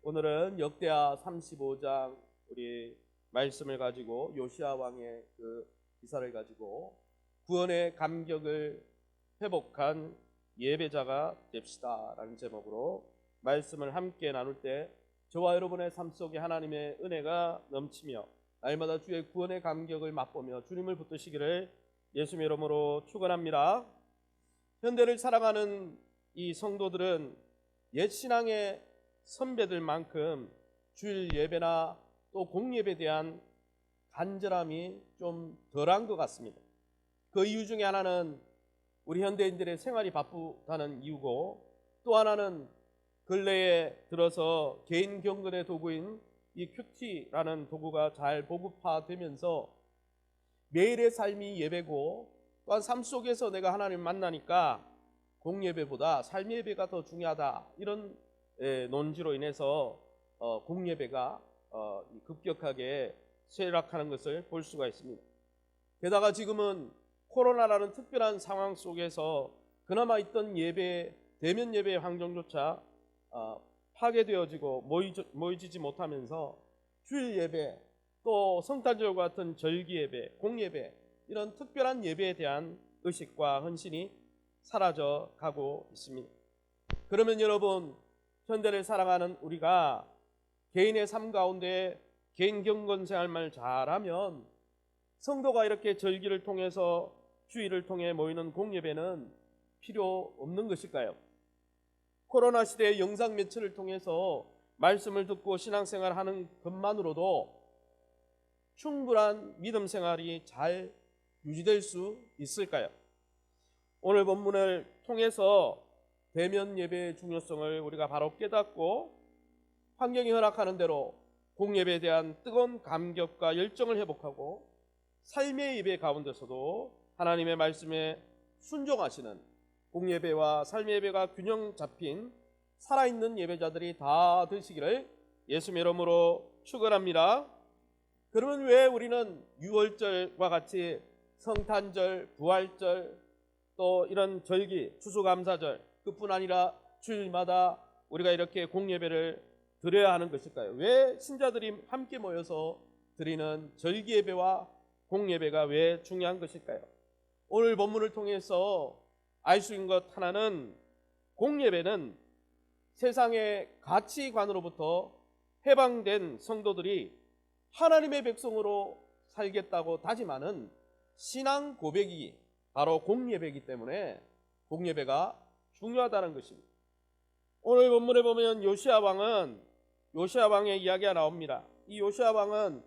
오늘은 역대하 35장 우리 말씀을 가지고 요시야 왕의 그 기사를 가지고 구원의 감격을 회복한 예배자가 됩시다라는 제목으로 말씀을 함께 나눌 때 저와 여러분의 삶 속에 하나님의 은혜가 넘치며 날마다 주의 구원의 감격을 맛보며 주님을 붙드시기를 예수님의 이름으로 축원합니다. 현대를 살아가는 이 성도들은 옛 신앙의 선배들만큼 주일 예배나 또 공예배에 대한 간절함이 좀 덜한 것 같습니다. 그 이유 중에 하나는 우리 현대인들의 생활이 바쁘다는 이유고, 또 하나는 근래에 들어서 개인 경건의 도구인 이 큐티라는 도구가 잘 보급화되면서 매일의 삶이 예배고, 또한 삶 속에서 내가 하나님을 만나니까 공예배보다 삶의 예배가 더 중요하다, 이런 논지로 인해서 공예배가 급격하게 쇠락하는 것을 볼 수가 있습니다. 게다가 지금은 코로나라는 특별한 상황 속에서 그나마 있던 예배, 대면 예배의 환경조차 파괴되어지고 모이지 못하면서 주일 예배, 또 성탄절과 같은 절기 예배, 공예배, 이런 특별한 예배에 대한 의식과 헌신이 사라져 가고 있습니다. 그러면 여러분, 현대를 살아가는 우리가 개인의 삶 가운데 개인 경건 생활만 잘하면 성도가 이렇게 절기를 통해서 주일을 통해 모이는 공예배는 필요 없는 것일까요? 코로나 시대의 영상 매체를 통해서 말씀을 듣고 신앙생활하는 것만으로도 충분한 믿음 생활이 잘 유지될 수 있을까요? 오늘 본문을 통해서 대면 예배의 중요성을 우리가 바로 깨닫고 환경이 허락하는 대로 공예배에 대한 뜨거운 감격과 열정을 회복하고 삶의 예배 가운데서도 하나님의 말씀에 순종하시는 공예배와 삶의 예배가 균형 잡힌 살아있는 예배자들이 다 되시기를 예수님의 이름으로 축원합니다. 그러면 왜 우리는 유월절과 같이 성탄절, 부활절, 또 이런 절기, 추수감사절, 그뿐 아니라 주일마다 우리가 이렇게 공예배를 드려야 하는 것일까요? 왜 신자들이 함께 모여서 드리는 절기 예배와 공예배가 왜 중요한 것일까요? 오늘 본문을 통해서 알 수 있는 것 하나는, 공예배는 세상의 가치관으로부터 해방된 성도들이 하나님의 백성으로 살겠다고 다짐하는 신앙 고백이 바로 공예배이기 때문에 공예배가 중요하다는 것입니다. 오늘 본문에 보면 요시야 왕의 이야기가 나옵니다. 이 요시야 왕은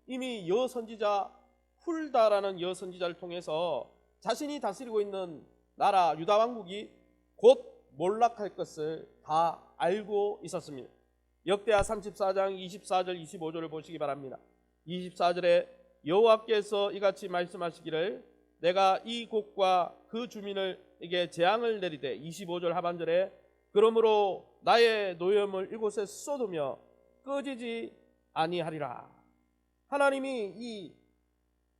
이미 여선지자 훌다라는 여선지자를 통해서 자신이 다스리고 있는 나라 유다 왕국이 곧 몰락할 것을 다 알고 있었습니다. 역대하 34장 24절 25절을 보시기 바랍니다. 24절에 여호와께서 이같이 말씀하시기를 내가 이 곳과 그 주민에게 재앙을 내리되, 25절 하반절에 그러므로 나의 노염을 이곳에 쏟으며 꺼지지 아니하리라. 하나님이 이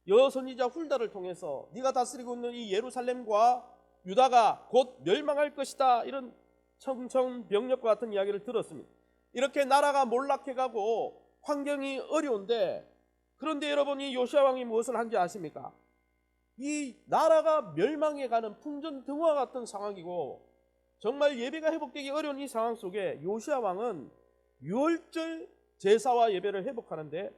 여선지자 훌다를 통해서 네가 다스리고 있는 이 예루살렘과 유다가 곧 멸망할 것이다, 이런 청천벽력과 같은 이야기를 들었습니다. 이렇게 나라가 몰락해가고 환경이 어려운데, 그런데 여러분이 요시야 왕이 무엇을 한지 아십니까? 이 나라가 멸망해가는 풍전등화 같은 상황이고 정말 예배가 회복되기 어려운 이 상황 속에 요시야 왕은 유월절 제사와 예배를 회복하는데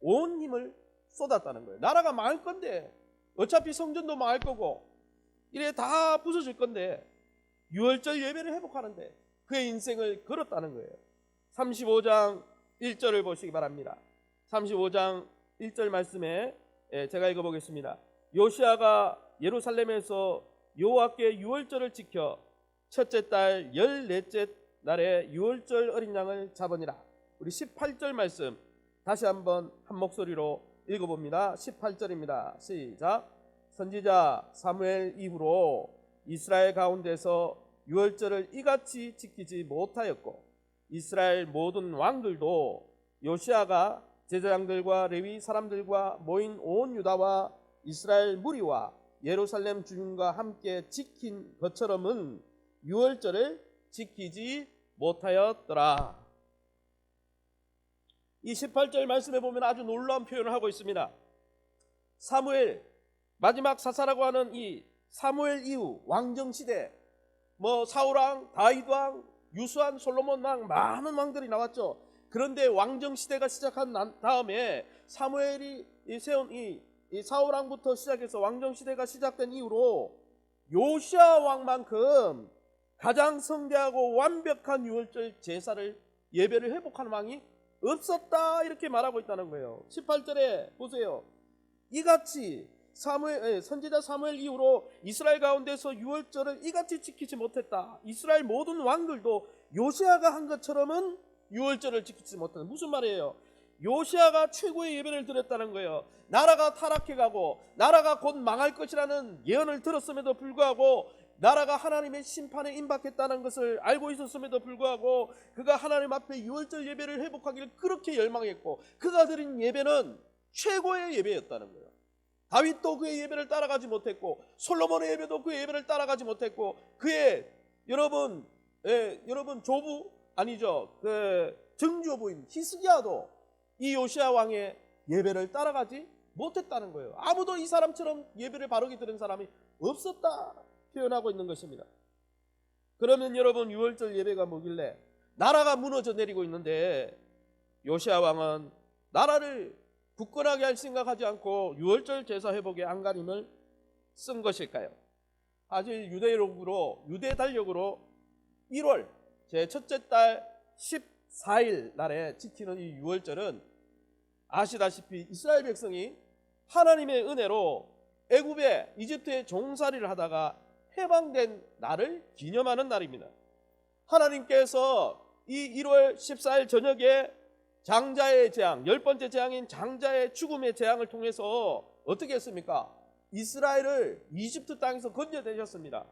온 힘을 쏟았다는 거예요. 나라가 망할 건데, 어차피 성전도 망할 거고 이래 다 부서질 건데 유월절 예배를 회복하는데 그의 인생을 걸었다는 거예요. 35장 1절을 보시기 바랍니다. 35장 1절 말씀에 제가 읽어보겠습니다. 요시야가 예루살렘에서 여호와께 유월절을 지켜 첫째 달 14째 날에 유월절 어린 양을 잡으니라. 우리 18절 말씀 다시 한번 한 목소리로 읽어봅니다. 18절입니다. 시작. 선지자 사무엘 이후로 이스라엘 가운데서 유월절을 이같이 지키지 못하였고 이스라엘 모든 왕들도 요시야가 제사장들과 레위 사람들과 모인 온 유다와 이스라엘 무리와 예루살렘 주민과 함께 지킨 것처럼은 유월절을 지키지 못하였더라. 이 18절 말씀에 보면 아주 놀라운 표현을 하고 있습니다. 사무엘, 마지막 사사라고 하는 이 사무엘 이후 왕정시대, 사울왕, 다윗왕, 유수한 솔로몬 왕, 많은 왕들이 나왔죠. 그런데 왕정시대가 시작한 다음에 사무엘이 세운 이 사울왕부터 시작해서 왕정시대가 시작된 이후로 요시야 왕만큼 가장 성대하고 완벽한 유월절 제사를 예배를 회복하는 왕이 없었다, 이렇게 말하고 있다는 거예요. 18절에 보세요. 이같이 선지자 사무엘 이후로 이스라엘 가운데서 유월절을 이같이 지키지 못했다. 이스라엘 모든 왕들도 요시야가 한 것처럼은 유월절을 지키지 못한다. 무슨 말이에요? 요시야가 최고의 예배를 드렸다는 거예요. 나라가 타락해가고 나라가 곧 망할 것이라는 예언을 들었음에도 불구하고, 나라가 하나님의 심판에 임박했다는 것을 알고 있었음에도 불구하고 그가 하나님 앞에 유월절 예배를 회복하기를 그렇게 열망했고, 그가 드린 예배는 최고의 예배였다는 거예요. 다윗도 그의 예배를 따라가지 못했고, 솔로몬의 예배도 그의 예배를 따라가지 못했고, 그의 여러분 조부 아니죠, 증조부인 히스기야도 이 요시야 왕의 예배를 따라가지 못했다는 거예요. 아무도 이 사람처럼 예배를 바르게 드린 사람이 없었다 표현하고 있는 것입니다. 그러면 여러분, 유월절 예배가 뭐길래 나라가 무너져 내리고 있는데 요시야 왕은 나라를 굳건하게 할 생각하지 않고 유월절 제사 회복에 안간힘을 쓴 것일까요? 사실 유대 달력으로 1월 제 첫째 달 14일 날에 지키는 이 유월절은 아시다시피 이스라엘 백성이 하나님의 은혜로 애굽에 이집트에 종살이를 하다가 해방된 날을 기념하는 날입니다. 하나님께서 이 1월 14일 저녁에 장자의 재앙, 10번째 재앙인 장자의 죽음의 재앙을 통해서 어떻게 했습니까? 이스라엘을 이집트 땅에서 건져내셨습니다.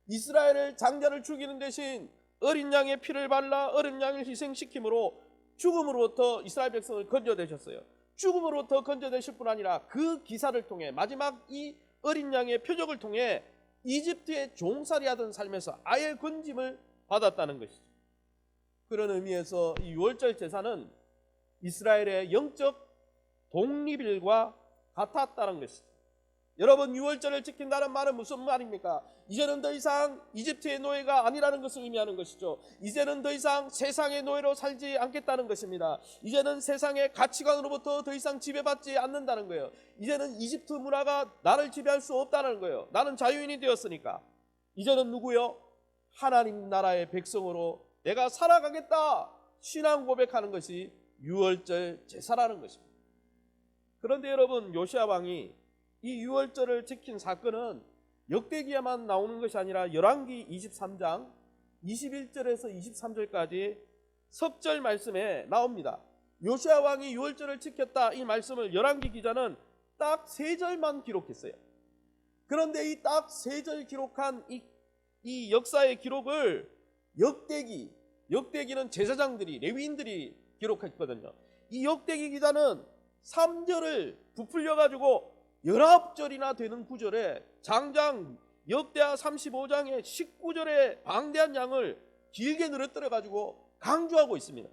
이스라엘을 장자를 죽이는 대신 어린 양의 피를 발라 어린 양을 희생시킴으로 죽음으로부터 이스라엘 백성을 건져내셨어요. 죽음으로부터 건져내실 뿐 아니라 그 기사를 통해, 마지막 이 어린 양의 표적을 통해 이집트의 종살이하던 삶에서 아예 건짐을 받았다는 것이죠. 그런 의미에서 이 유월절 제사는 이스라엘의 영적 독립일과 같았다는 것이죠. 여러분, 유월절을 지킨다는 말은 무슨 말입니까? 이제는 더 이상 이집트의 노예가 아니라는 것을 의미하는 것이죠. 이제는 더 이상 세상의 노예로 살지 않겠다는 것입니다. 이제는 세상의 가치관으로부터 더 이상 지배받지 않는다는 거예요. 이제는 이집트 문화가 나를 지배할 수 없다는 거예요. 나는 자유인이 되었으니까. 이제는 누구요? 하나님 나라의 백성으로 내가 살아가겠다, 신앙 고백하는 것이 유월절 제사라는 것입니다. 그런데 여러분, 요시야 왕이 이 유월절을 지킨 사건은 역대기에만 나오는 것이 아니라 열왕기 23장 21절에서 23절까지 석절 말씀에 나옵니다. 요시야 왕이 유월절을 지켰다, 이 말씀을 열왕기 기자는 딱 3절만 기록했어요. 그런데 이 딱 3절 기록한 이 역사의 기록을 역대기는 제사장들이, 레위인들이 기록했거든요. 이 역대기 기자는 3절을 부풀려가지고 19절이나 되는 구절에 장장 역대하 35장의 19절의 방대한 양을 길게 늘어뜨려 가지고 강조하고 있습니다.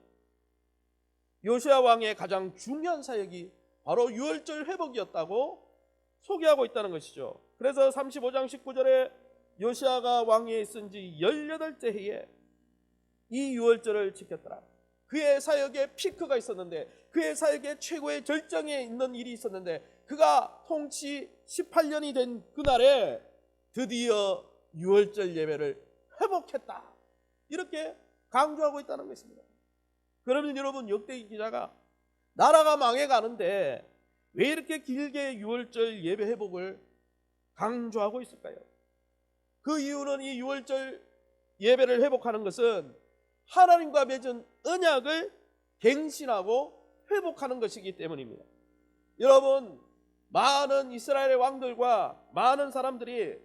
요시야 왕의 가장 중요한 사역이 바로 유월절 회복이었다고 소개하고 있다는 것이죠. 그래서 35장 19절에 요시야가 왕위에 있은 지 18째 해에 이 유월절을 지켰더라. 그의 사역에 피크가 있었는데, 그의 사역에 최고의 절정에 있는 일이 있었는데, 그가 통치 18년이 된 그날에 드디어 유월절 예배를 회복했다, 이렇게 강조하고 있다는 것입니다. 그러면 여러분, 역대기 기자가 나라가 망해가는데 왜 이렇게 길게 유월절 예배 회복을 강조하고 있을까요? 그 이유는 이 유월절 예배를 회복하는 것은 하나님과 맺은 언약을 갱신하고 회복하는 것이기 때문입니다. 여러분, 많은 이스라엘의 왕들과 많은 사람들이,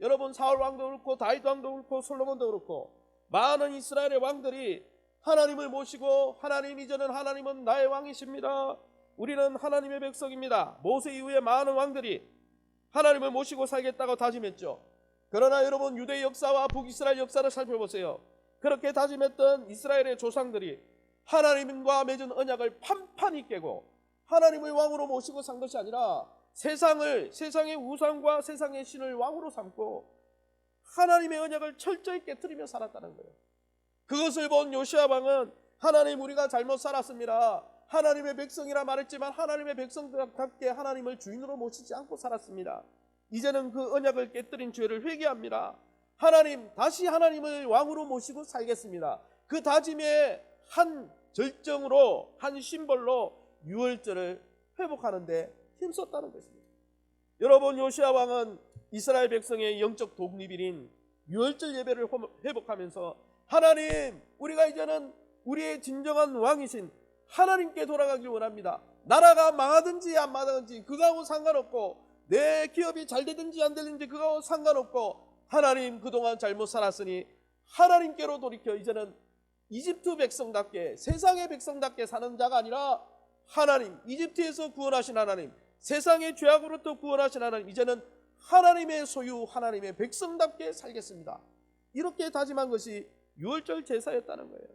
여러분 사울 왕도 그렇고 다윗 왕도 그렇고 솔로몬도 그렇고 많은 이스라엘의 왕들이 하나님을 모시고, 하나님, 이제는 하나님은 나의 왕이십니다, 우리는 하나님의 백성입니다, 모세 이후에 많은 왕들이 하나님을 모시고 살겠다고 다짐했죠. 그러나 여러분, 유대 역사와 북이스라엘 역사를 살펴보세요. 그렇게 다짐했던 이스라엘의 조상들이 하나님과 맺은 언약을 판판히 깨고 하나님을 왕으로 모시고 산 것이 아니라 세상의 우상과 세상의 신을 왕으로 삼고 하나님의 언약을 철저히 깨뜨리며 살았다는 거예요. 그것을 본 요시야 왕은 하나님, 우리가 잘못 살았습니다. 하나님의 백성이라 말했지만 하나님의 백성답게 하나님을 주인으로 모시지 않고 살았습니다. 이제는 그 언약을 깨뜨린 죄를 회개합니다. 하나님, 다시 하나님을 왕으로 모시고 살겠습니다. 그 다짐의 한 절정으로, 한 심벌로 유월절을 회복하는 데 힘썼다는 것입니다. 여러분, 요시야 왕은 이스라엘 백성의 영적 독립일인 유월절 예배를 회복하면서 하나님, 우리가 이제는 우리의 진정한 왕이신 하나님께 돌아가길 원합니다. 나라가 망하든지 안 망하든지 그거하고 상관없고, 내 기업이 잘 되든지 안 되든지 그거하고 상관없고, 하나님, 그동안 잘못 살았으니 하나님께로 돌이켜 이제는 이집트 백성답게, 세상의 백성답게 사는 자가 아니라 하나님, 이집트에서 구원하신 하나님, 세상의 죄악으로부터 구원하신 하나님, 이제는 하나님의 소유, 하나님의 백성답게 살겠습니다. 이렇게 다짐한 것이 유월절 제사였다는 거예요.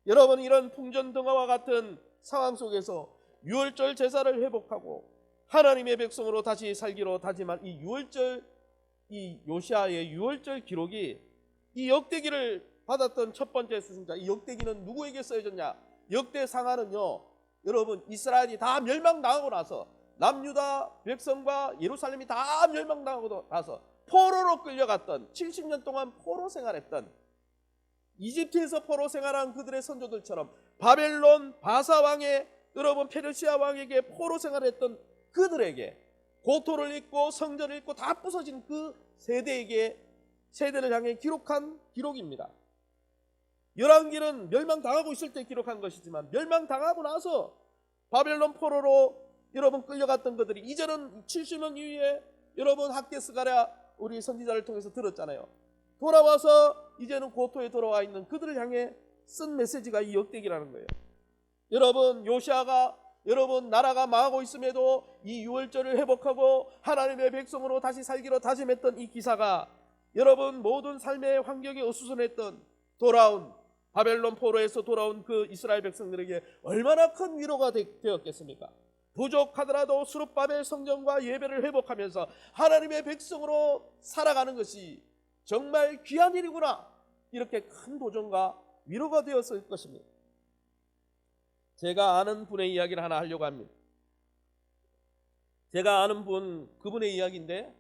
여러분, 이런 풍전등화와 같은 상황 속에서 유월절 제사를 회복하고 하나님의 백성으로 다시 살기로 다짐한 이 유월절, 이 요시아의 유월절 기록이, 이 역대기를 받았던 첫 번째 수신자, 이 역대기는 누구에게 써졌냐? 역대상하는요, 여러분, 이스라엘이 다 멸망당하고 나서, 남유다 백성과 예루살렘이 다 멸망당하고 나서 포로로 끌려갔던, 70년 동안 포로 생활했던, 이집트에서 포로 생활한 그들의 선조들처럼 바벨론 바사왕의, 여러분, 페르시아 왕에게 포로 생활했던 그들에게 고토를 입고 성전을 입고 다 부서진 그 세대를 향해 기록한 기록입니다. 열왕기는 멸망당하고 있을 때 기록한 것이지만, 멸망당하고 나서 바벨론 포로로 여러분 끌려갔던 그들이 이제는 70년 이후에 여러분 학개스가랴 우리 선지자를 통해서 들었잖아요. 돌아와서 이제는 고토에 돌아와 있는 그들을 향해 쓴 메시지가 이 역대기라는 거예요. 여러분, 요시아가 여러분 나라가 망하고 있음에도 이 유월절을 회복하고 하나님의 백성으로 다시 살기로 다짐했던 이 기사가 여러분 모든 삶의 환경이 어수선했던 돌아온 바벨론 포로에서 돌아온 그 이스라엘 백성들에게 얼마나 큰 위로가 되었겠습니까? 부족하더라도 수룹바벨 성전과 예배를 회복하면서 하나님의 백성으로 살아가는 것이 정말 귀한 일이구나, 이렇게 큰 도전과 위로가 되었을 것입니다. 제가 아는 분의 이야기를 하나 하려고 합니다. 제가 아는 분, 그분의 이야기인데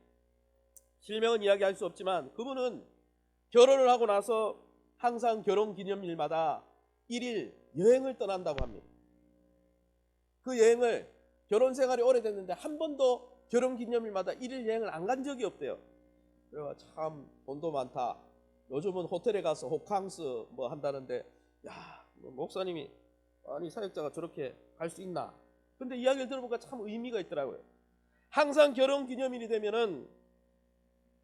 실명은 이야기할 수 없지만 그분은 결혼을 하고 나서 항상 결혼기념일마다 1일 여행을 떠난다고 합니다. 그 여행을, 결혼 생활이 오래됐는데 한 번도 결혼기념일마다 1일 여행을 안 간 적이 없대요. 그래서 참 돈도 많다. 요즘은 호텔에 가서 호캉스 뭐 한다는데, 야, 목사님이, 아니 사역자가 저렇게 갈 수 있나? 근데 이야기를 들어보니까 참 의미가 있더라고요. 항상 결혼기념일이 되면은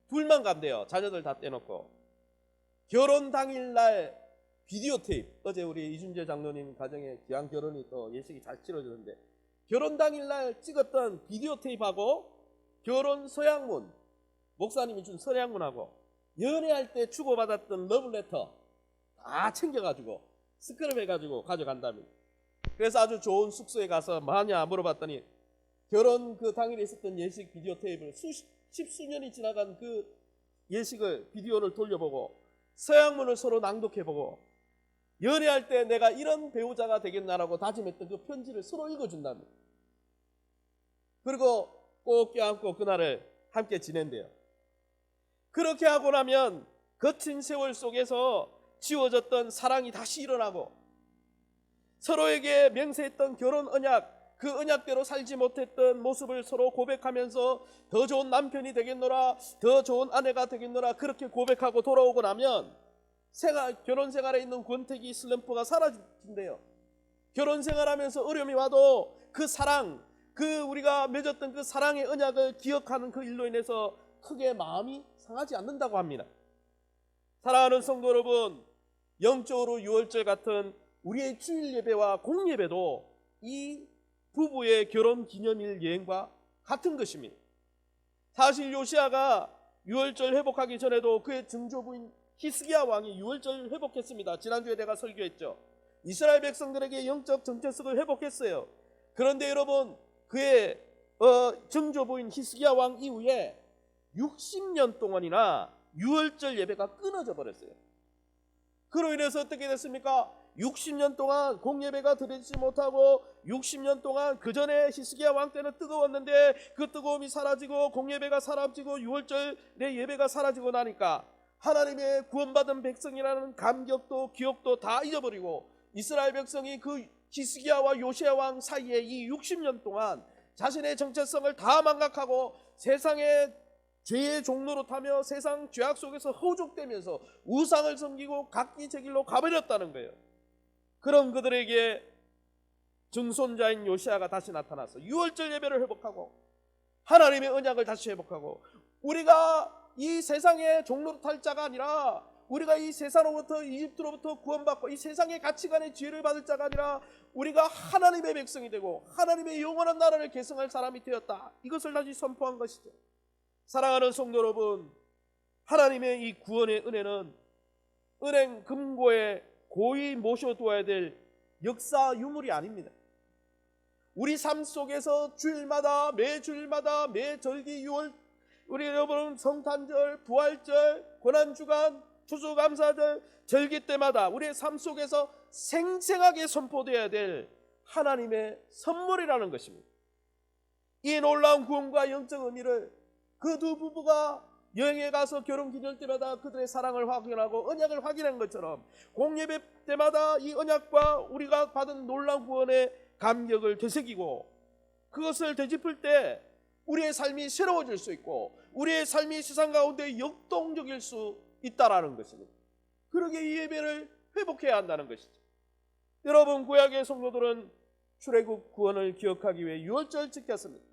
둘만 간대요. 자녀들 다 떼놓고. 결혼 당일날 비디오 테이프, 어제 우리 이준재 장로님 가정에 귀한 결혼이 또 예식이 잘 치러졌는데, 결혼 당일날 찍었던 비디오 테이프하고 결혼 서약문, 목사님이 준 서약문하고 연애할 때 주고받았던 러브레터 다 챙겨가지고 스크랩 해가지고 가져간답니다. 그래서 아주 좋은 숙소에 가서 뭐하냐 물어봤더니 결혼 그 당일에 있었던 예식 비디오 테이프를 십수년이 지나간 그 예식을 비디오를 돌려보고 서약문을 서로 낭독해보고 연애할 때 내가 이런 배우자가 되겠나라고 다짐했던 그 편지를 서로 읽어준답니다. 그리고 꼭 껴안고 그날을 함께 지낸대요. 그렇게 하고 나면 거친 세월 속에서 지워졌던 사랑이 다시 일어나고, 서로에게 맹세했던 결혼 언약, 그 언약대로 살지 못했던 모습을 서로 고백하면서 더 좋은 남편이 되겠노라, 더 좋은 아내가 되겠노라, 그렇게 고백하고 돌아오고 나면 결혼 생활에 있는 권태기 슬럼프가 사라진대요. 결혼 생활하면서 어려움이 와도 그 사랑, 그 우리가 맺었던 그 사랑의 언약을 기억하는 그 일로 인해서 크게 마음이 상하지 않는다고 합니다. 사랑하는 성도 여러분, 영적으로 유월절 같은 우리의 주일 예배와 공예배도 이 부부의 결혼 기념일 여행과 같은 것입니다. 사실 요시아가 유월절 회복하기 전에도 그의 증조부인 히스기야 왕이 유월절 회복했습니다. 지난주에 내가 설교했죠. 이스라엘 백성들에게 영적 정체성을 회복했어요. 그런데 여러분, 그의 증조부인 히스기야 왕 이후에 60년 동안이나 유월절 예배가 끊어져 버렸어요. 그로 인해서 어떻게 됐습니까? 60년 동안 공예배가 드리지 못하고 60년 동안 그 전에 히스기야 왕 때는 뜨거웠는데 그 뜨거움이 사라지고 공예배가 사라지고 유월절의 예배가 사라지고 나니까 하나님의 구원받은 백성이라는 감격도 기억도 다 잊어버리고 이스라엘 백성이 그 히스기야와 요시야 왕 사이에 이 60년 동안 자신의 정체성을 다 망각하고 세상의 죄의 종로로 타며 세상 죄악 속에서 허죽되면서 우상을 섬기고 각기 제 길로 가버렸다는 거예요. 그런 그들에게 증손자인 요시야가 다시 나타나서 유월절 예배를 회복하고 하나님의 언약을 다시 회복하고 우리가 이 세상의 종로로 탈 자가 아니라 우리가 이 세상으로부터 이집트로부터 구원받고 이 세상의 가치관의 지혜를 받을 자가 아니라 우리가 하나님의 백성이 되고 하나님의 영원한 나라를 계승할 사람이 되었다. 이것을 다시 선포한 것이죠. 사랑하는 성도 여러분, 하나님의 이 구원의 은혜는 은행 금고에 고이 모셔두어야 될 역사 유물이 아닙니다. 우리 삶 속에서 주일마다 매 주일마다 매 절기 유월 우리 여러분 성탄절, 부활절, 고난주간, 추수감사절, 절기 때마다 우리의 삶 속에서 생생하게 선포되어야 될 하나님의 선물이라는 것입니다. 이 놀라운 구원과 영적 의미를 그 두 부부가 여행에 가서 결혼기념 때마다 그들의 사랑을 확인하고 언약을 확인한 것처럼 공예배 때마다 이 언약과 우리가 받은 놀라운 구원의 감격을 되새기고 그것을 되짚을 때 우리의 삶이 새로워질 수 있고 우리의 삶이 세상 가운데 역동적일 수 있다라는 것입니다. 그러기에 이 예배를 회복해야 한다는 것이죠. 여러분, 구약의 성도들은 출애굽 구원을 기억하기 위해 유월절 지켰습니다.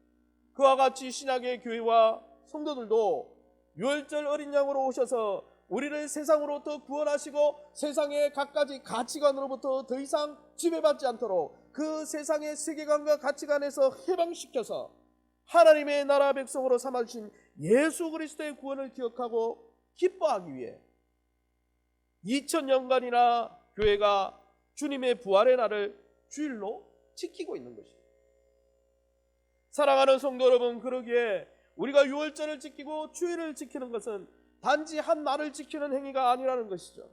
그와 같이 신약의 교회와 성도들도 유월절 어린 양으로 오셔서 우리를 세상으로부터 구원하시고 세상의 갖가지 가치관으로부터 더 이상 지배받지 않도록 그 세상의 세계관과 가치관에서 해방시켜서 하나님의 나라 백성으로 삼아주신 예수 그리스도의 구원을 기억하고 기뻐하기 위해 2000년간이나 교회가 주님의 부활의 날을 주일로 지키고 있는 것입니다. 사랑하는 성도 여러분, 그러기에 우리가 유월절을 지키고 주일을 지키는 것은 단지 한 날을 지키는 행위가 아니라는 것이죠.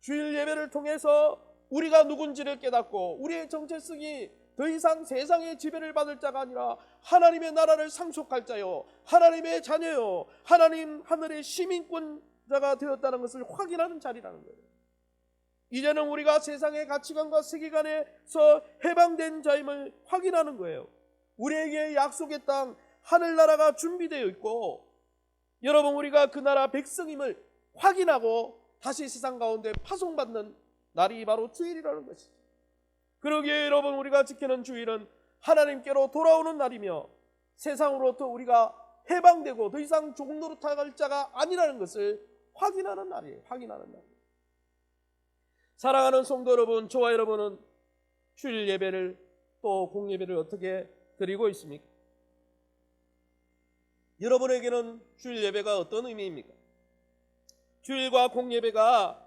주일 예배를 통해서 우리가 누군지를 깨닫고 우리의 정체성이 더 이상 세상의 지배를 받을 자가 아니라 하나님의 나라를 상속할 자요, 하나님의 자녀요, 하나님 하늘의 시민권자가 되었다는 것을 확인하는 자리라는 거예요. 이제는 우리가 세상의 가치관과 세계관에서 해방된 자임을 확인하는 거예요. 우리에게 약속의 땅 하늘나라가 준비되어 있고 여러분, 우리가 그 나라 백성임을 확인하고 다시 세상 가운데 파송받는 날이 바로 주일이라는 것이죠. 그러기에 여러분, 우리가 지키는 주일은 하나님께로 돌아오는 날이며 세상으로부터 우리가 해방되고 더 이상 종로로 타갈 자가 아니라는 것을 확인하는 날이에요. 확인하는 날. 사랑하는 성도 여러분, 저와 여러분은 주일 예배를 또 공예배를 어떻게 드리고 있습니까? 여러분에게는 주일 예배가 어떤 의미입니까? 주일과 공예배가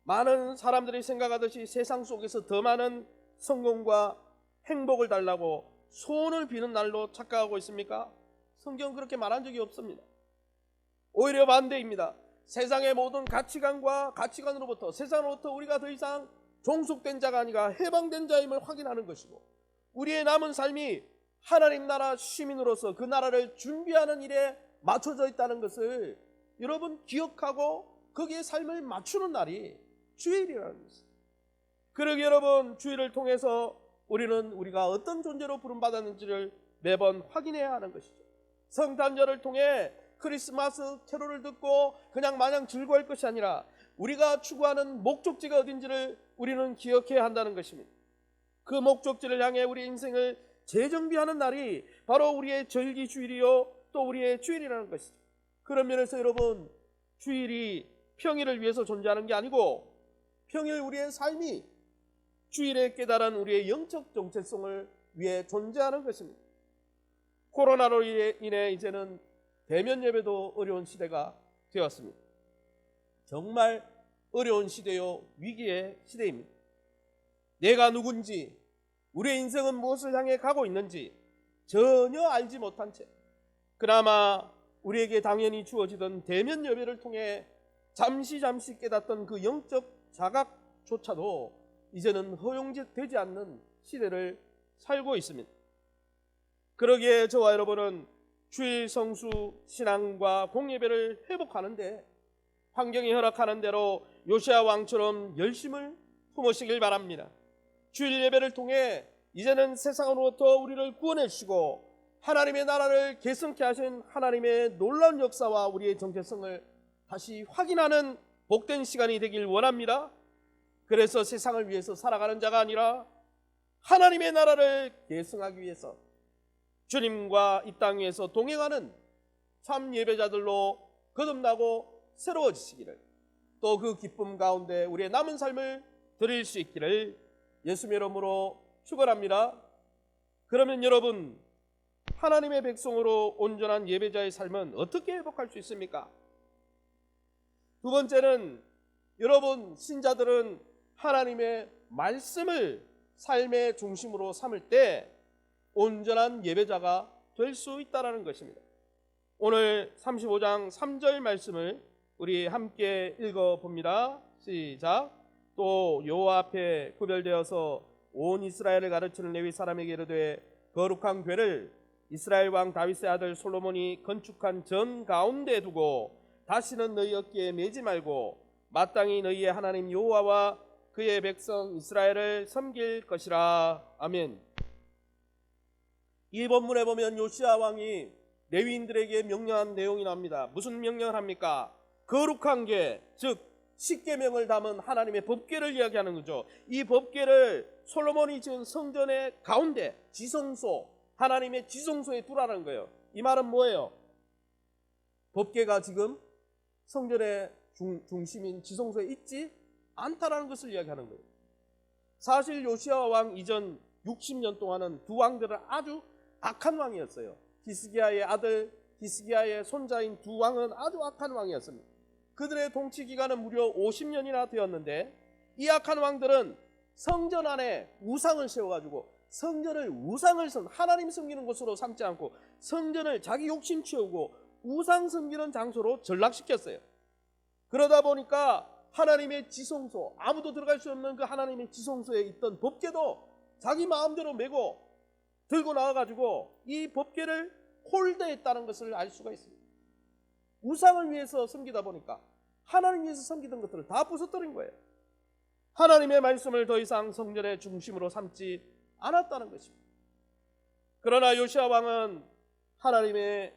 많은 사람들이 생각하듯이 세상 속에서 더 많은 성공과 행복을 달라고 소원을 비는 날로 착각하고 있습니까? 성경은 그렇게 말한 적이 없습니다. 오히려 반대입니다. 세상의 모든 가치관과 가치관으로부터 세상으로부터 우리가 더 이상 종속된 자가 아니라 해방된 자임을 확인하는 것이고 우리의 남은 삶이 하나님 나라 시민으로서 그 나라를 준비하는 일에 맞춰져 있다는 것을 여러분 기억하고 거기에 삶을 맞추는 날이 주일이라는 것입니다. 그러기 여러분, 주일을 통해서 우리는 우리가 어떤 존재로 부름받았는지를 매번 확인해야 하는 것이죠. 성탄절을 통해 크리스마스 캐롤을 듣고 그냥 마냥 즐거워할 것이 아니라 우리가 추구하는 목적지가 어딘지를 우리는 기억해야 한다는 것입니다. 그 목적지를 향해 우리 인생을 재정비하는 날이 바로 우리의 절기 주일이요 또 우리의 주일이라는 것이죠. 그런 면에서 여러분, 주일이 평일을 위해서 존재하는 게 아니고 평일 우리의 삶이 주일에 깨달은 우리의 영적 정체성을 위해 존재하는 것입니다. 코로나로 인해 이제는 대면 예배도 어려운 시대가 되었습니다. 정말 어려운 시대요, 위기의 시대입니다. 내가 누군지, 우리의 인생은 무엇을 향해 가고 있는지 전혀 알지 못한 채 그나마 우리에게 당연히 주어지던 대면 예배를 통해 잠시 깨닫던 그 영적 자각조차도 이제는 허용되지 않는 시대를 살고 있습니다. 그러기에 저와 여러분은 주일 성수 신앙과 공예배를 회복하는데 환경이 허락하는 대로 요시야 왕처럼 열심을 품으시길 바랍니다. 주일 예배를 통해 이제는 세상으로부터 우리를 구원해 주시고 하나님의 나라를 계승케 하신 하나님의 놀라운 역사와 우리의 정체성을 다시 확인하는 복된 시간이 되길 원합니다. 그래서 세상을 위해서 살아가는 자가 아니라 하나님의 나라를 계승하기 위해서 주님과 이 땅 위에서 동행하는 참 예배자들로 거듭나고 새로워지시기를, 또 그 기쁨 가운데 우리의 남은 삶을 드릴 수 있기를 예수님의 이름으로 축원합니다. 그러면 여러분, 하나님의 백성으로 온전한 예배자의 삶은 어떻게 회복할 수 있습니까? 두 번째는, 여러분 신자들은 하나님의 말씀을 삶의 중심으로 삼을 때 온전한 예배자가 될 수 있다는 것입니다. 오늘 35장 3절 말씀을 우리 함께 읽어봅니다. 시작. 또 여호와 앞에 구별되어서 온 이스라엘을 가르치는 레위 사람에게 이르되 거룩한 궤를 이스라엘 왕 다윗의 아들 솔로몬이 건축한 전 가운데 두고 다시는 너희 어깨에 매지 말고 마땅히 너희의 하나님 여호와와 그의 백성 이스라엘을 섬길 것이라. 아멘. 이 본문에 보면 요시야 왕이 레위인들에게 명령한 내용이 나옵니다. 무슨 명령을 합니까? 거룩한 궤, 즉 십계명을 담은 하나님의 법궤를 이야기하는 거죠. 이 법궤를 솔로몬이 지은 성전의 가운데 지성소, 하나님의 지성소에 두라는 거예요. 이 말은 뭐예요? 법궤가 지금 성전의 중심인 지성소에 있지 않다라는 것을 이야기하는 거예요. 사실 요시야 왕 이전 60년 동안은 두 왕들은 아주 악한 왕이었어요. 히스기야의 아들, 히스기야의 손자인 두 왕은 아주 악한 왕이었습니다. 그들의 통치 기간은 무려 50년이나 되었는데 이 악한 왕들은 성전 안에 우상을 세워가지고 성전을 우상을 하나님 섬기는 곳으로 삼지 않고 성전을 자기 욕심 채우고 우상 섬기는 장소로 전락시켰어요. 그러다 보니까 하나님의 지성소, 아무도 들어갈 수 없는 그 하나님의 지성소에 있던 법궤도 자기 마음대로 메고 들고 나와가지고 이 법궤를 홀대했다는 것을 알 수가 있습니다. 우상을 위해서 섬기다 보니까 하나님 위해서 섬기던 것들을 다 부숴뜨린 거예요. 하나님의 말씀을 더 이상 성전의 중심으로 삼지 않았다는 것입니다. 그러나 요시야 왕은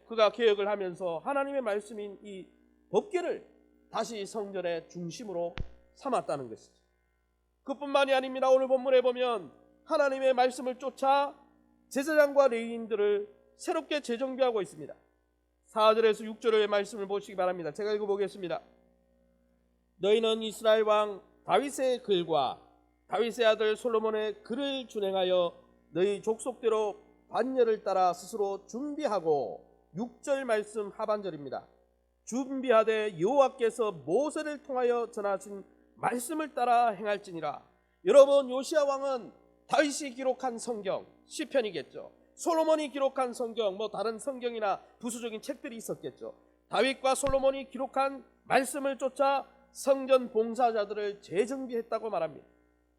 그가 개혁을 하면서 하나님의 말씀인 이 법궤를 다시 성전의 중심으로 삼았다는 것이죠. 그뿐만이 아닙니다. 오늘 본문에 보면 하나님의 말씀을 쫓아 제사장과 레위인들을 새롭게 재정비하고 있습니다. 4절에서 6절의 말씀을 보시기 바랍니다. 제가 읽어보겠습니다. 너희는 이스라엘 왕 다윗의 글과 다윗의 아들 솔로몬의 글을 준행하여 너희 족속대로 반열을 따라 스스로 준비하고, 6절 말씀 하반절입니다. 준비하되 여호와께서 모세를 통하여 전하신 말씀을 따라 행할지니라. 여러분, 요시야 왕은 다윗이 기록한 성경, 시편이겠죠. 솔로몬이 기록한 성경, 다른 성경이나 부수적인 책들이 있었겠죠. 다윗과 솔로몬이 기록한 말씀을 쫓아 성전 봉사자들을 재정비했다고 말합니다.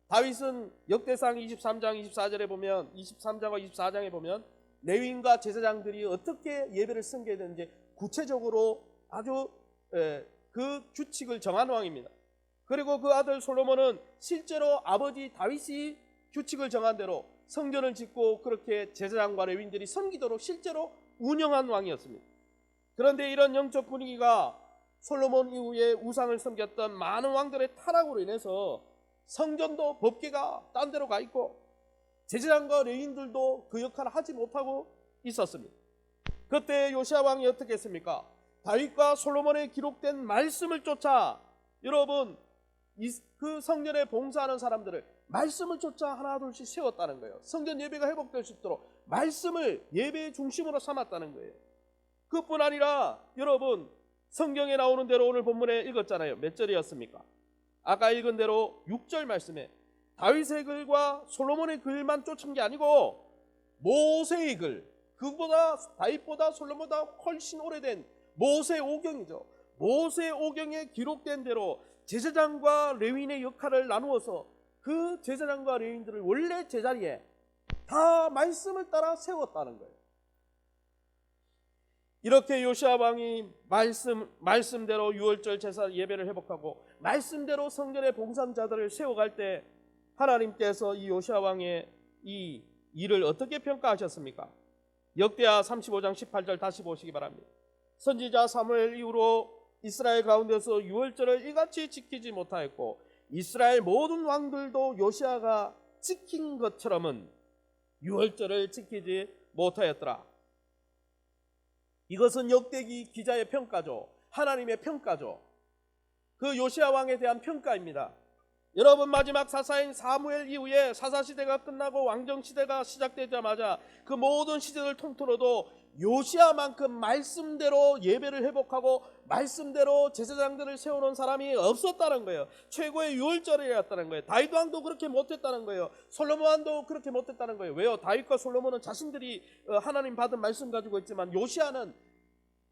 다윗은 역대상 23장 24절에 보면 23장과 24장에 보면 레위인과 제사장들이 어떻게 예배를 섬겨야 되는지 구체적으로 아주 그 규칙을 정한 왕입니다. 그리고 그 아들 솔로몬은 실제로 아버지 다윗이 규칙을 정한 대로 성전을 짓고 그렇게 제사장과 레위인들이 섬기도록 실제로 운영한 왕이었습니다. 그런데 이런 영적 분위기가 솔로몬 이후에 우상을 섬겼던 많은 왕들의 타락으로 인해서 성전도 법궤가 딴 데로 가 있고 제사장과 레위인들도 그 역할을 하지 못하고 있었습니다. 그때 요시야 왕이 어떻게 했습니까? 다윗과 솔로몬에 기록된 말씀을 쫓아, 여러분, 그 성전에 봉사하는 사람들을 말씀을 쫓아 하나둘씩 세웠다는 거예요. 성전 예배가 회복될 수 있도록 말씀을 예배의 중심으로 삼았다는 거예요. 그뿐 아니라 여러분, 성경에 나오는 대로 오늘 본문에 읽었잖아요. 몇 절이었습니까? 아까 읽은 대로 6절 말씀에 다윗의 글과 솔로몬의 글만 쫓은 게 아니고 모세의 글, 그보다 다윗보다 솔로몬보다 훨씬 오래된 모세 오경이죠. 모세 오경에 기록된 대로 제사장과 레위인의 역할을 나누어서 그 제사장과 레위인들을 원래 제자리에 다 말씀을 따라 세웠다는 거예요. 이렇게 요시야 왕이 말씀대로 유월절 제사 예배를 회복하고 말씀대로 성전의 봉사자들을 세워갈 때 하나님께서 이 요시야 왕의 이 일을 어떻게 평가하셨습니까? 역대하 35장 18절 다시 보시기 바랍니다. 선지자 사무엘 이후로 이스라엘 가운데서 유월절을 이같이 지키지 못하였고 이스라엘 모든 왕들도 요시야가 지킨 것처럼은 유월절을 지키지 못하였더라. 이것은 역대기 기자의 평가죠. 하나님의 평가죠. 그 요시야 왕에 대한 평가입니다. 여러분, 마지막 사사인 사무엘 이후에 사사시대가 끝나고 왕정시대가 시작되자마자 그 모든 시대를 통틀어도 요시야만큼 말씀대로 예배를 회복하고 말씀대로 제사장들을 세우는 사람이 없었다는 거예요. 최고의 유월절이었다는 거예요. 다윗 왕도 그렇게 못했다는 거예요. 솔로몬 왕도 그렇게 못했다는 거예요. 왜요? 다윗과 솔로몬은 자신들이 하나님 받은 말씀 가지고 있지만 요시야는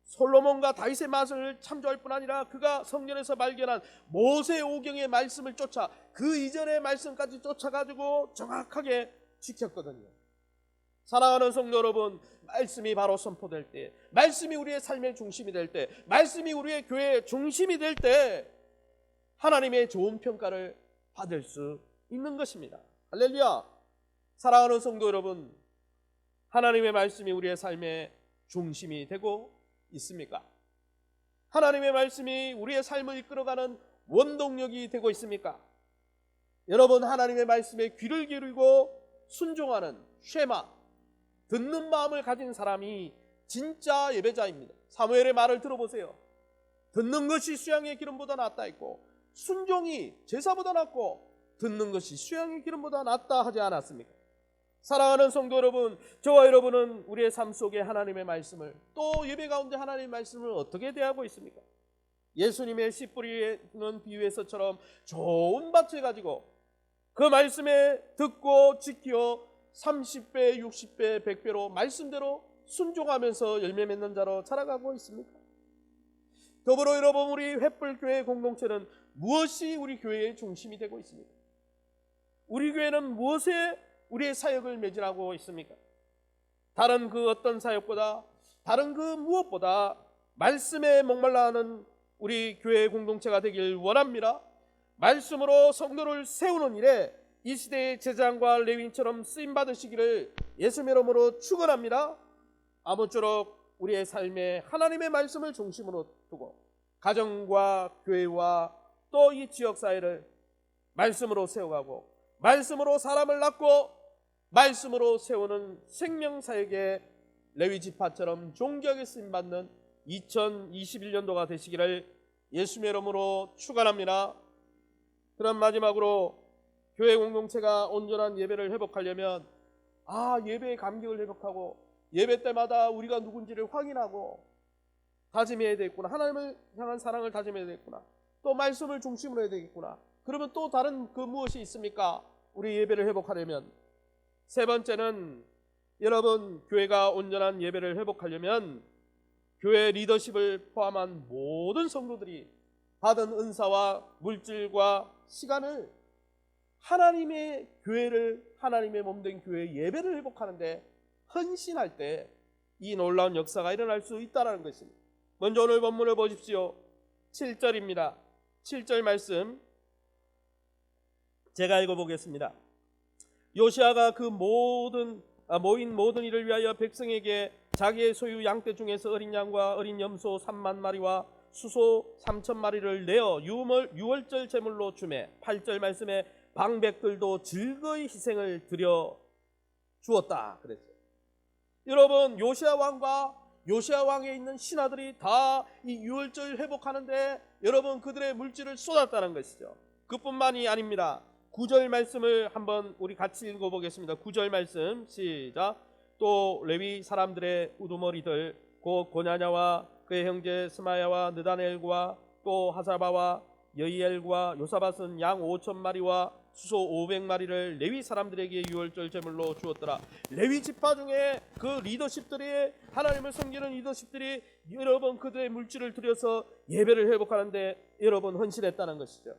솔로몬과 다윗의 맛을 참조할 뿐 아니라 그가 성전에서 발견한 모세 오경의 말씀을 쫓아 그 이전의 말씀까지 쫓아가지고 정확하게 지켰거든요. 사랑하는 성도 여러분, 말씀이 바로 선포될 때, 말씀이 우리의 삶의 중심이 될 때, 말씀이 우리의 교회의 중심이 될 때 하나님의 좋은 평가를 받을 수 있는 것입니다. 할렐루야. 사랑하는 성도 여러분, 하나님의 말씀이 우리의 삶의 중심이 되고 있습니까? 하나님의 말씀이 우리의 삶을 이끌어가는 원동력이 되고 있습니까? 여러분, 하나님의 말씀에 귀를 기울이고 순종하는 쉐마, 듣는 마음을 가진 사람이 진짜 예배자입니다. 사무엘의 말을 들어보세요. 듣는 것이 수양의 기름보다 낫다 했고 순종이 제사보다 낫고 듣는 것이 수양의 기름보다 낫다 하지 않았습니까? 사랑하는 성도 여러분, 저와 여러분은 우리의 삶 속에 하나님의 말씀을, 또 예배 가운데 하나님의 말씀을 어떻게 대하고 있습니까? 예수님의 씨 뿌리는 비유에서처럼 좋은 밭을 가지고 그 말씀에 듣고 지켜 30배, 60배, 100배로 말씀대로 순종하면서 열매 맺는 자로 자라가고 있습니까? 더불어 여러분, 우리 횃불교회 공동체는 무엇이 우리 교회의 중심이 되고 있습니까? 우리 교회는 무엇에 우리의 사역을 매진하고 있습니까? 다른 그 어떤 사역보다, 다른 그 무엇보다 말씀에 목말라 하는 우리 교회 공동체가 되길 원합니다. 말씀으로 성도를 세우는 일에 이 시대의 제사장과 레위인처럼 쓰임 받으시기를 예수님의 이름으로 축원합니다. 아무쪼록 우리의 삶에 하나님의 말씀을 중심으로 두고 가정과 교회와 또 이 지역사회를 말씀으로 세워가고 말씀으로 사람을 낳고 말씀으로 세우는 생명사역의 레위지파처럼 존귀하게 쓰임받는 2021년도가 되시기를 예수님의 이름으로 축원합니다. 그럼 마지막으로 교회 공동체가 온전한 예배를 회복하려면 예배의 감격을 회복하고 예배 때마다 우리가 누군지를 확인하고 다짐해야 되겠구나. 하나님을 향한 사랑을 다짐해야 되겠구나. 또 말씀을 중심으로 해야 되겠구나. 그러면 또 다른 그 무엇이 있습니까? 우리 예배를 회복하려면 세 번째는 여러분, 교회가 온전한 예배를 회복하려면 교회 리더십을 포함한 모든 성도들이 받은 은사와 물질과 시간을 하나님의 교회를, 하나님의 몸된 교회의 예배를 회복하는데 헌신할 때 이 놀라운 역사가 일어날 수 있다는 것입니다. 먼저 오늘 본문을 보십시오. 7절입니다. 7절 말씀 제가 읽어보겠습니다. 요시아가 그 모인 모든 일을 위하여 백성에게 자기의 소유 양떼 중에서 어린 양과 어린 염소 3만 마리와 수소 3천 마리를 내어 유월절 제물로 주매 8절 말씀에 방백들도 즐거이 희생을 드려 주었다 그랬어요. 여러분, 요시아 왕과 요시아 왕에 있는 신하들이 다 이 유월절 회복하는데 여러분 그들의 물질을 쏟았다는 것이죠. 그뿐만이 아닙니다. 9절 말씀을 한번 우리 같이 읽어보겠습니다. 9절 말씀 시작. 또 레위 사람들의 우두머리들 곧 고냐냐와 그의 형제 스마야와 느다넬과 또 하사바와 여이엘과 요사밧은 양 5천 마리와 수소 500마리를 레위 사람들에게 유월절 제물로 주었더라. 레위 지파 중에 그 리더십들이, 하나님을 섬기는 리더십들이 여러 번 그들의 물질을 들여서 예배를 회복하는데 여러 번 헌신했다는 것이죠.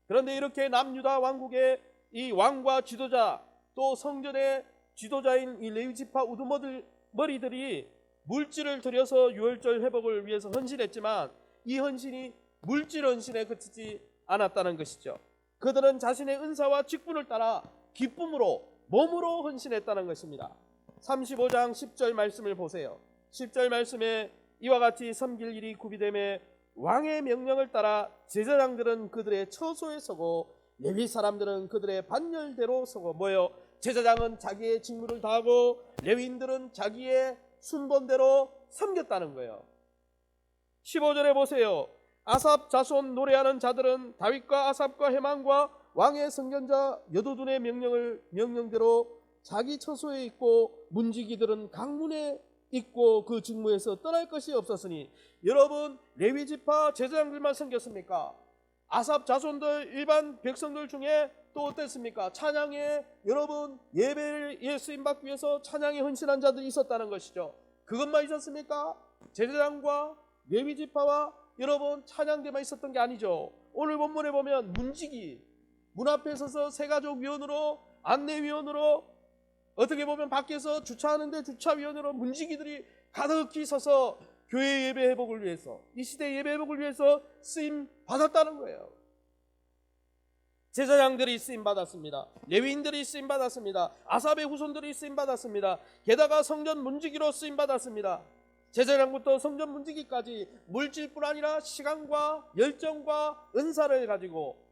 그런데 이렇게 남유다 왕국의 이 왕과 지도자, 또 성전의 지도자인 이 레위 지파 우두머리들이 물질을 들여서 유월절 회복을 위해서 헌신했지만 이 헌신이 물질 헌신에 그치지 않았다는 것이죠. 그들은 자신의 은사와 직분을 따라 기쁨으로, 몸으로 헌신했다는 것입니다. 35장 10절 말씀을 보세요. 10절 말씀에 이와 같이 섬길 일이 구비됨에 왕의 명령을 따라 제사장들은 그들의 처소에 서고 레위 사람들은 그들의 반열대로 서고, 뭐예요? 제사장은 자기의 직무를 다하고 레위인들은 자기의 순번대로 섬겼다는 거예요. 15절에 보세요. 아삽 자손 노래하는 자들은 다윗과 아삽과 헤만과 왕의 선견자 여도둔의 명령대로 자기 처소에 있고 문지기들은 강문에 있고 그 직무에서 떠날 것이 없었으니, 여러분 레위 지파 제사장들만 섬겼습니까? 아삽 자손들 일반 백성들 중에 또 어땠습니까? 찬양에, 여러분 예배에 쓰임받기 위해서 찬양에 헌신한 자들이 있었다는 것이죠. 그것만 있었습니까? 제사장과 레위 지파와 여러분 찬양대만 있었던 게 아니죠. 오늘 본문에 보면 문지기, 문 앞에 서서 세가족 위원으로, 안내위원으로, 어떻게 보면 밖에서 주차하는데 주차위원으로 문지기들이 가득히 서서 교회 예배 회복을 위해서, 이 시대 예배 회복을 위해서 쓰임 받았다는 거예요. 제사장들이 쓰임 받았습니다. 레위인들이 쓰임 받았습니다. 아삽의 후손들이 쓰임 받았습니다. 게다가 성전 문지기로 쓰임 받았습니다. 제사장부터 성전 문지기까지 물질뿐 아니라 시간과 열정과 은사를 가지고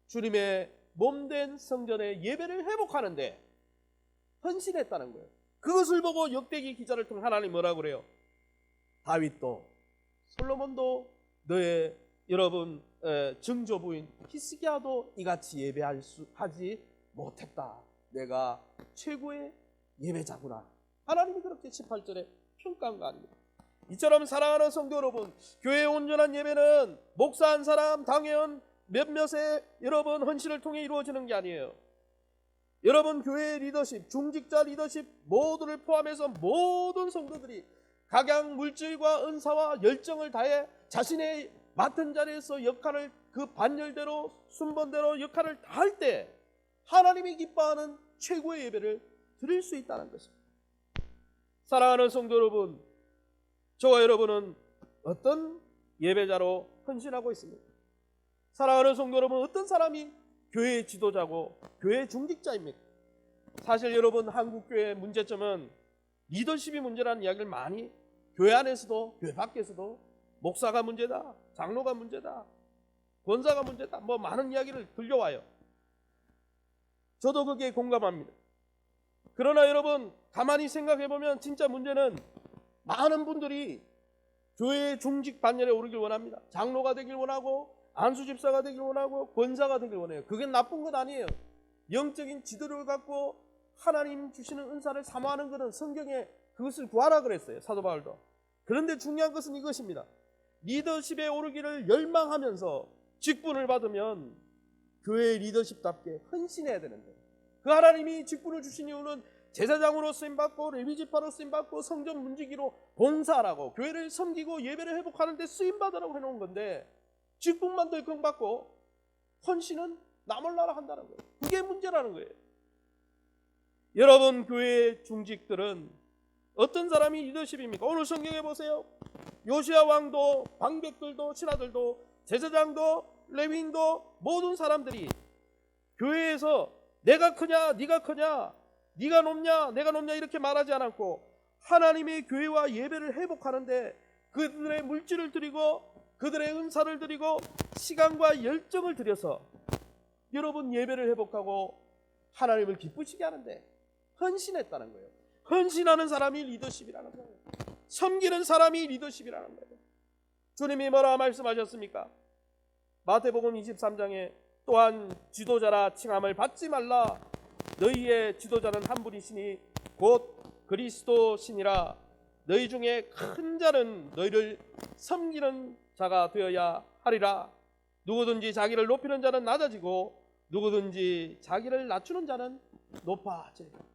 주님의 몸된 성전의 예배를 회복하는데 헌신했다는 거예요. 그것을 보고 역대기 기자를 통해 하나님 뭐라고 그래요? 다윗도 솔로몬도 너의 여러분 증조부인 히스기야도 이같이 예배하지 못했다. 내가 최고의 예배자구나. 하나님이 그렇게 18절에 평가한 거 아닙니까? 이처럼 사랑하는 성도 여러분, 교회의 온전한 예배는 목사 한 사람, 당회원 몇몇의 여러분 헌신을 통해 이루어지는 게 아니에요. 여러분 교회의 리더십, 중직자 리더십 모두를 포함해서 모든 성도들이 각양 물질과 은사와 열정을 다해 자신의 맡은 자리에서 역할을 그 반열대로 순번대로 역할을 다할 때 하나님이 기뻐하는 최고의 예배를 드릴 수 있다는 것입니다. 사랑하는 성도 여러분, 저와 여러분은 어떤 예배자로 헌신하고 있습니까? 사랑하는 성도 여러분, 어떤 사람이 교회의 지도자고 교회의 중직자입니까? 사실 여러분, 한국교회의 문제점은 리더십이 문제라는 이야기를 많이 교회 안에서도 교회 밖에서도 목사가 문제다, 장로가 문제다, 권사가 문제다, 뭐 많은 이야기를 들려와요. 저도 거기에 공감합니다. 그러나 여러분 가만히 생각해 보면 진짜 문제는 많은 분들이 교회의 중직 반열에 오르길 원합니다. 장로가 되길 원하고 안수집사가 되길 원하고 권사가 되길 원해요. 그게 나쁜 것 아니에요. 영적인 지도를 갖고 하나님 주시는 은사를 사모하는 것은 성경에 그것을 구하라 그랬어요, 사도 바울도. 그런데 중요한 것은 이것입니다. 리더십에 오르기를 열망하면서 직분을 받으면 교회의 리더십답게 헌신해야 되는데, 그 하나님이 직분을 주신 이유는 제사장으로 쓰임받고 레위지파로 쓰임받고 성전 문지기로 봉사하라고, 교회를 섬기고 예배를 회복하는 데 쓰임받으라고 해놓은 건데 직분만 덜컹 받고 헌신은 나몰라라 한다는 거예요. 그게 문제라는 거예요. 여러분 교회의 중직들은 어떤 사람이 리더십입니까? 오늘 성경에 보세요. 요시야 왕도 방백들도 신하들도 제사장도 레위인도 모든 사람들이 교회에서 내가 크냐 네가 크냐 네가 높냐 내가 높냐 이렇게 말하지 않았고 하나님의 교회와 예배를 회복하는데 그들의 물질을 드리고 그들의 은사를 드리고 시간과 열정을 들여서 여러분 예배를 회복하고 하나님을 기쁘시게 하는데 헌신했다는 거예요. 헌신하는 사람이 리더십이라는 거예요. 섬기는 사람이 리더십이라는 거예요. 주님이 뭐라 말씀하셨습니까? 마태복음 23장에 또한 지도자라 칭함을 받지 말라. 너희의 지도자는 한 분이시니 곧 그리스도시니라. 너희 중에 큰 자는 너희를 섬기는 자가 되어야 하리라. 누구든지 자기를 높이는 자는 낮아지고 누구든지 자기를 낮추는 자는 높아질 것.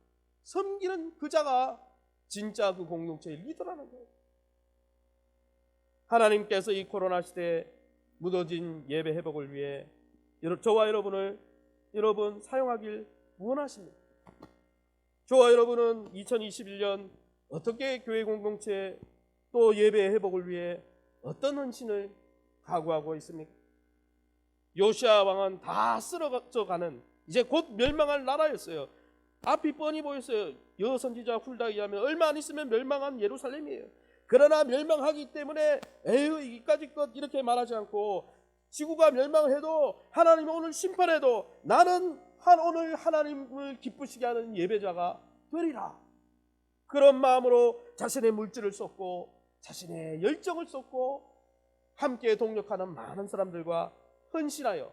섬기는 그 자가 진짜 그 공동체의 리더라는 거예요. 하나님께서 이 코로나 시대에 무뎌진 예배 회복을 위해 저와 여러분을 사용하길 원하십니다. 저와 여러분은 2021년 어떻게 교회 공동체 또 예배 회복을 위해 어떤 헌신을 각오하고 있습니까? 요시아 왕은 다 쓰러져가는 이제 곧 멸망할 나라였어요. 앞이 뻔히 보였어요. 여선지자 훌다에 하면 얼마 안 있으면 멸망한 예루살렘이에요. 그러나 멸망하기 때문에 에휴 이까짓 것 이렇게 말하지 않고 지구가 멸망해도 하나님 오늘 심판해도 나는 오늘 하나님을 기쁘시게 하는 예배자가 되리라. 그런 마음으로 자신의 물질을 쏟고 자신의 열정을 쏟고 함께 동력하는 많은 사람들과 헌신하여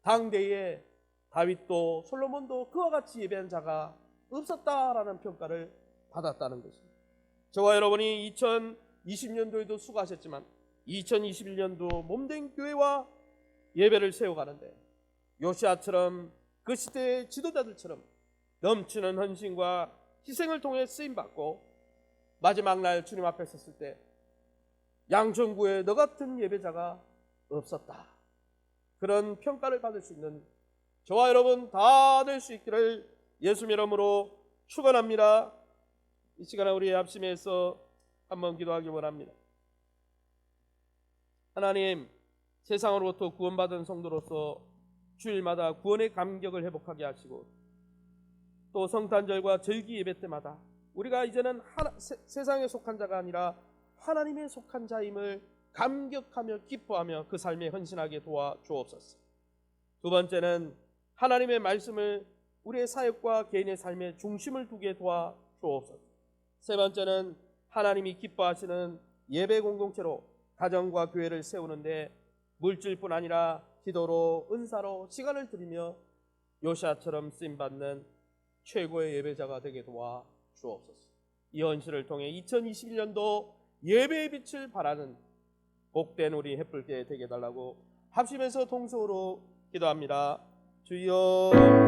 당대에 다윗도 솔로몬도 그와 같이 예배한 자가 없었다라는 평가를 받았다는 것입니다. 저와 여러분이 2020년도에도 수고하셨지만 2021년도 몸된 교회와 예배를 세워가는데 요시아처럼 그 시대의 지도자들처럼 넘치는 헌신과 희생을 통해 쓰임받고 마지막 날 주님 앞에 섰을 때 양천구에 너 같은 예배자가 없었다. 그런 평가를 받을 수 있는 저와 여러분 다 될 수 있기를 예수님 이름으로 축원합니다. 이 시간에 우리 합심해서 한번 기도하기 원합니다. 하나님, 세상으로부터 구원받은 성도로서 주일마다 구원의 감격을 회복하게 하시고 또 성탄절과 절기 예배 때마다 우리가 이제는 세상에 속한 자가 아니라 하나님에 속한 자임을 감격하며 기뻐하며 그 삶에 헌신하게 도와주옵소서. 두 번째는 하나님의 말씀을 우리의 사역과 개인의 삶의 중심을 두게 도와주옵소서. 세 번째는 하나님이 기뻐하시는 예배 공동체로 가정과 교회를 세우는데 물질뿐 아니라 기도로 은사로 시간을 드리며 요시아처럼 쓰임받는 최고의 예배자가 되게 도와주옵소서. 이 헌신을 통해 2021년도 예배의 빛을 발하는 복된 우리 햇불게 되게 해달라고 합심해서 통성으로 기도합니다. 주여